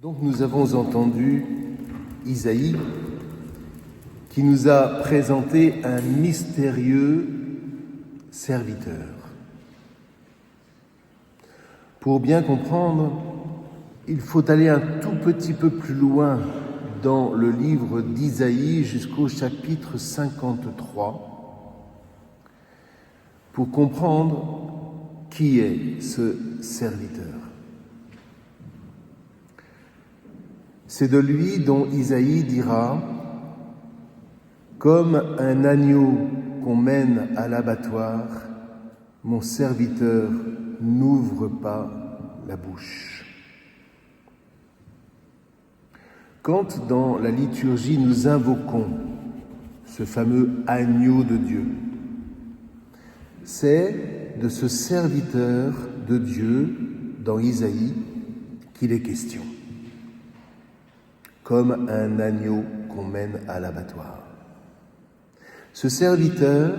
Donc nous avons entendu Isaïe qui nous a présenté un mystérieux serviteur. Pour bien comprendre, il faut aller un tout petit peu plus loin dans le livre d'Isaïe jusqu'au chapitre 53 pour comprendre qui est ce serviteur. C'est de lui dont Isaïe dira « Comme un agneau qu'on mène à l'abattoir, mon serviteur n'ouvre pas la bouche. » Quand dans la liturgie nous invoquons ce fameux agneau de Dieu, c'est de ce serviteur de Dieu dans Isaïe qu'il est question. Comme un agneau qu'on mène à l'abattoir. Ce serviteur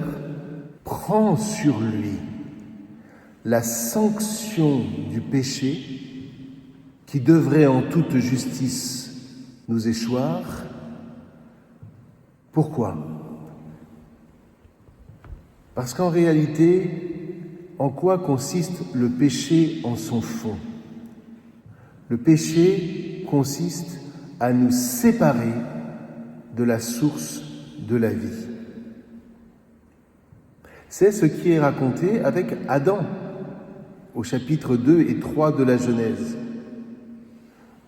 prend sur lui la sanction du péché qui devrait en toute justice nous échoir. Pourquoi ? Parce qu'en réalité, en quoi consiste le péché en son fond ? Le péché consiste à nous séparer de la source de la vie. C'est ce qui est raconté avec Adam au chapitre 2 et 3 de la Genèse.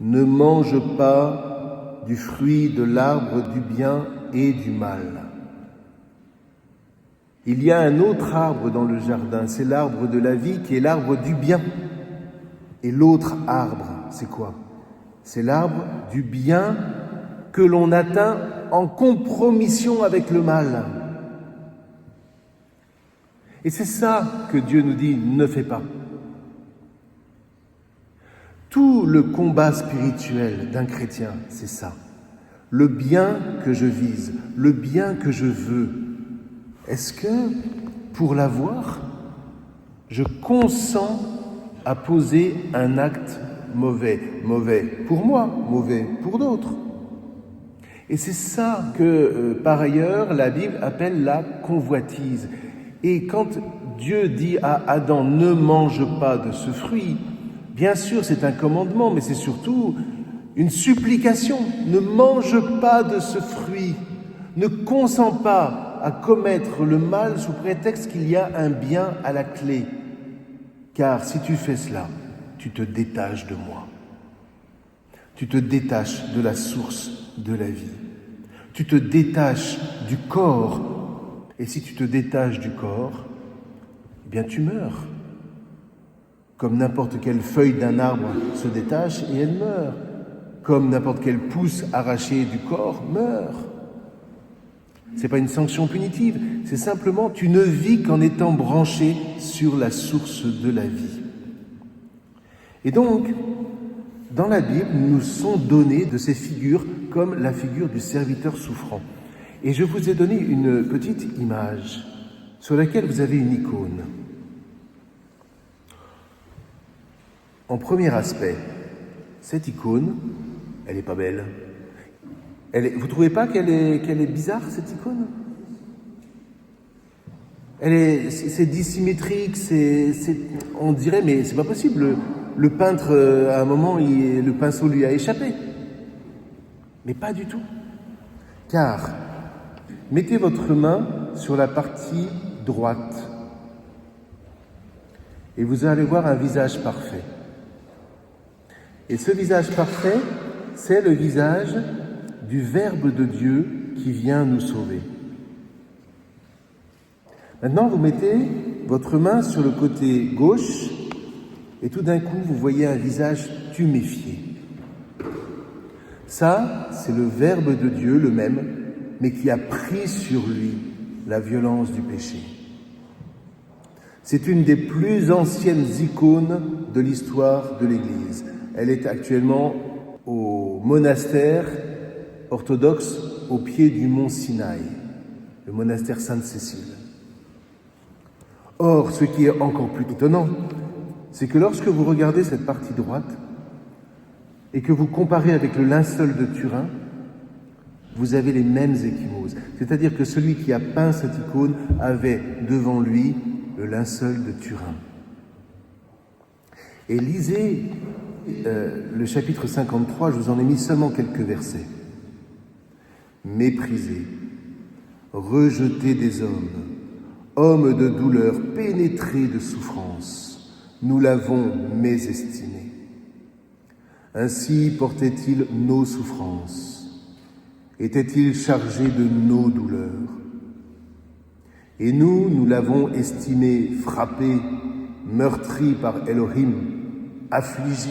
Ne mange pas du fruit de l'arbre du bien et du mal. Il y a un autre arbre dans le jardin, c'est l'arbre de la vie qui est l'arbre du bien. Et l'autre arbre, c'est quoi ? C'est l'arbre du bien que l'on atteint en compromission avec le mal. Et c'est ça que Dieu nous dit, ne fais pas. Tout le combat spirituel d'un chrétien, c'est ça. Le bien que je vise, le bien que je veux. Est-ce que, pour l'avoir, je consens à poser un acte mauvais pour moi, mauvais pour d'autres. Et c'est ça que, par ailleurs, la Bible appelle la convoitise. Et quand Dieu dit à Adam « ne mange pas de ce fruit », bien sûr c'est un commandement, mais c'est surtout une supplication. Ne mange pas de ce fruit, ne consens pas à commettre le mal sous prétexte qu'il y a un bien à la clé. Car si tu fais cela, tu te détaches de moi. Tu te détaches de la source de la vie. Tu te détaches du corps. Et si tu te détaches du corps, eh bien tu meurs. Comme n'importe quelle feuille d'un arbre se détache et elle meurt. Comme n'importe quelle pousse arrachée du corps meurt. C'est pas une sanction punitive, c'est simplement tu ne vis qu'en étant branché sur la source de la vie. Et donc, dans la Bible, nous sont données de ces figures comme la figure du serviteur souffrant. Et je vous ai donné une petite image sur laquelle vous avez une icône. En premier aspect, cette icône, elle n'est pas belle. Vous ne trouvez pas qu'elle est bizarre, cette icône ? C'est dissymétrique, on dirait, mais c'est pas possible. Le peintre, à un moment, le pinceau lui a échappé. Mais pas du tout. Car, mettez votre main sur la partie droite et vous allez voir un visage parfait. Et ce visage parfait, c'est le visage du Verbe de Dieu qui vient nous sauver. Maintenant, vous mettez votre main sur le côté gauche et tout d'un coup, vous voyez un visage tuméfié. Ça, c'est le Verbe de Dieu, le même, mais qui a pris sur lui la violence du péché. C'est une des plus anciennes icônes de l'histoire de l'Église. Elle est actuellement au monastère orthodoxe au pied du mont Sinaï, le monastère Sainte-Cécile. Or, ce qui est encore plus étonnant, c'est que lorsque vous regardez cette partie droite, et que vous comparez avec le linceul de Turin, vous avez les mêmes ecchymoses. C'est-à-dire que celui qui a peint cette icône avait devant lui le linceul de Turin. Et lisez le chapitre 53, je vous en ai mis seulement quelques versets. Méprisé, rejeté des hommes, homme de douleur, pénétré de souffrance, nous l'avons mésestimé. Ainsi portait-il nos souffrances, était-il chargé de nos douleurs. Et nous l'avons estimé frappé, meurtri par Elohim, affligé,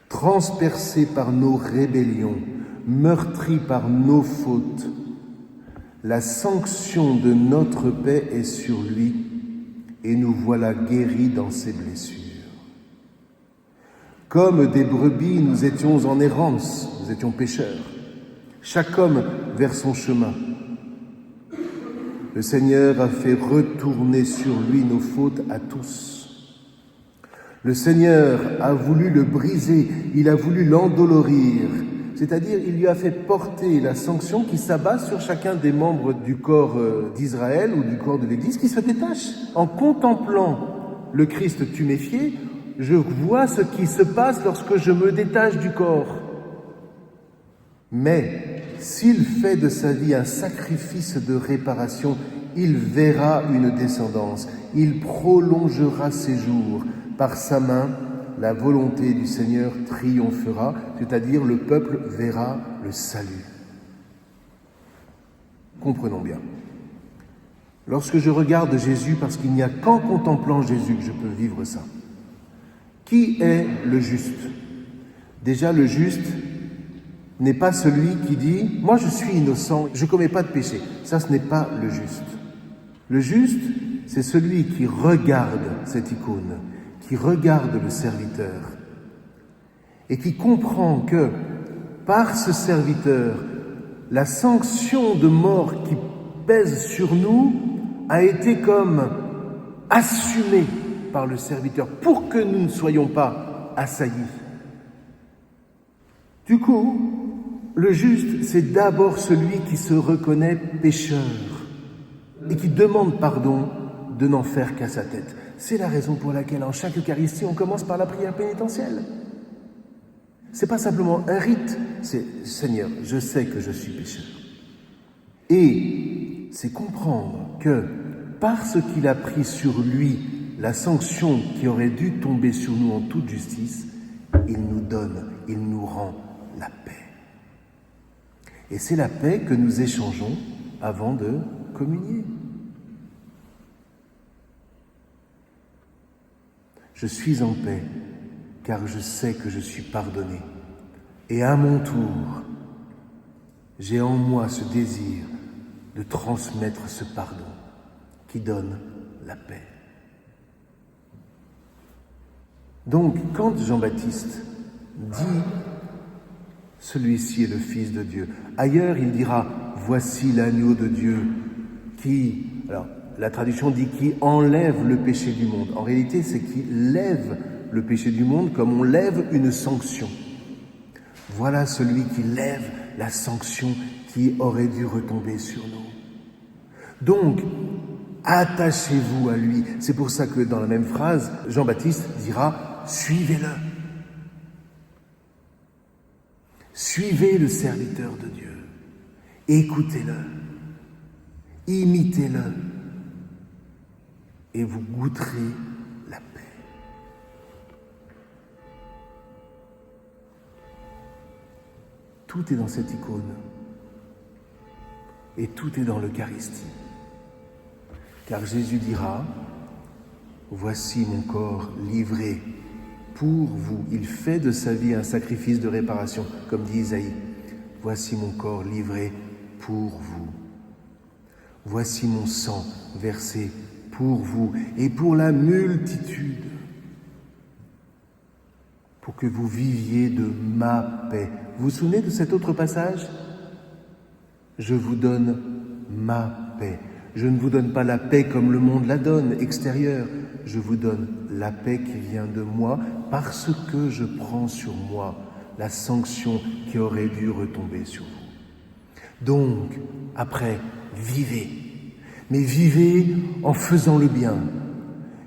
transpercé par nos rébellions, meurtri par nos fautes. La sanction de notre paix est sur lui, et nous voilà guéris dans ses blessures. Comme des brebis, nous étions en errance, nous étions pécheurs, chaque homme vers son chemin. Le Seigneur a fait retourner sur lui nos fautes à tous. Le Seigneur a voulu le briser, il a voulu l'endolorir, c'est-à-dire il lui a fait porter la sanction qui s'abat sur chacun des membres du corps d'Israël ou du corps de l'Église qui se détache. En contemplant le Christ tuméfié, je vois ce qui se passe lorsque je me détache du corps. Mais s'il fait de sa vie un sacrifice de réparation, il verra une descendance, il prolongera ses jours. Par sa main, la volonté du Seigneur triomphera, c'est-à-dire le peuple verra le salut. Comprenons bien. Lorsque je regarde Jésus, parce qu'il n'y a qu'en contemplant Jésus que je peux vivre ça, qui est le juste? Déjà, le juste n'est pas celui qui dit « moi je suis innocent, je ne commets pas de péché ». Ça, ce n'est pas le juste. Le juste, c'est celui qui regarde cette icône, qui regarde le serviteur et qui comprend que par ce serviteur, la sanction de mort qui pèse sur nous a été comme assumée par le serviteur pour que nous ne soyons pas assaillis. Du coup, le juste, c'est d'abord celui qui se reconnaît pécheur et qui demande pardon de n'en faire qu'à sa tête. C'est la raison pour laquelle en chaque Eucharistie, on commence par la prière pénitentielle. C'est pas simplement un rite, c'est « Seigneur, je sais que je suis pécheur ». Et c'est comprendre que parce qu'il a pris sur lui la sanction qui aurait dû tomber sur nous en toute justice, il nous donne, il nous rend la paix. Et c'est la paix que nous échangeons avant de communier. Je suis en paix, car je sais que je suis pardonné. Et à mon tour, j'ai en moi ce désir de transmettre ce pardon qui donne la paix. Donc, quand Jean-Baptiste dit « Celui-ci est le Fils de Dieu », ailleurs il dira « Voici l'agneau de Dieu qui… » Alors, la traduction dit « qui enlève le péché du monde ». En réalité, c'est « qui lève le péché du monde » comme on lève une sanction. Voilà celui qui lève la sanction qui aurait dû retomber sur nous. Donc, attachez-vous à lui. C'est pour ça que dans la même phrase, Jean-Baptiste dira « Suivez-le ». Suivez le serviteur de Dieu. Écoutez-le. Imitez-le. Et vous goûterez la paix. Tout est dans cette icône. Et tout est dans l'Eucharistie. Car Jésus dira, « Voici mon corps livré pour vous. » Il fait de sa vie un sacrifice de réparation, comme dit Isaïe. « Voici mon corps livré pour vous. Voici mon sang versé pour vous et pour la multitude, pour que vous viviez de ma paix. » Vous vous souvenez de cet autre passage ? « Je vous donne ma paix. Je ne vous donne pas la paix comme le monde la donne, extérieure. Je vous donne la paix qui vient de moi parce que je prends sur moi la sanction qui aurait dû retomber sur vous. Donc, après, vivez. Mais vivez en faisant le bien.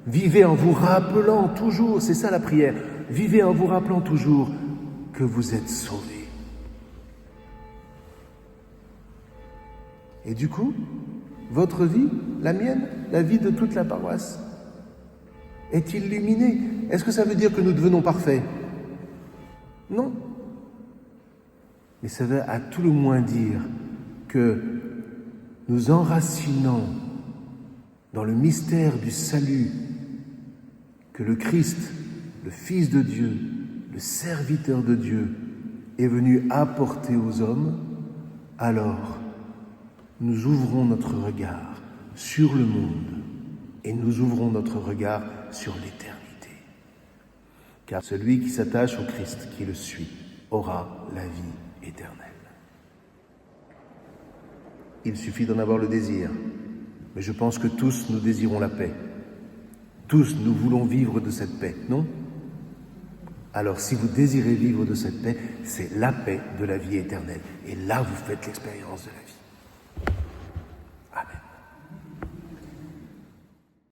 Vivez en vous rappelant toujours, c'est ça la prière, vivez en vous rappelant toujours que vous êtes sauvés. Et du coup, votre vie, la mienne, la vie de toute la paroisse, est illuminée. Est-ce que ça veut dire que nous devenons parfaits? Non. Mais ça veut à tout le moins dire que nous enracinons dans le mystère du salut que le Christ, le Fils de Dieu, le serviteur de Dieu, est venu apporter aux hommes, alors nous ouvrons notre regard sur le monde et nous ouvrons notre regard sur l'éternité. Car celui qui s'attache au Christ, qui le suit, aura la vie éternelle. Il suffit d'en avoir le désir. Mais je pense que tous nous désirons la paix. Tous nous voulons vivre de cette paix, non? Alors si vous désirez vivre de cette paix, c'est la paix de la vie éternelle. Et là, vous faites l'expérience de la vie.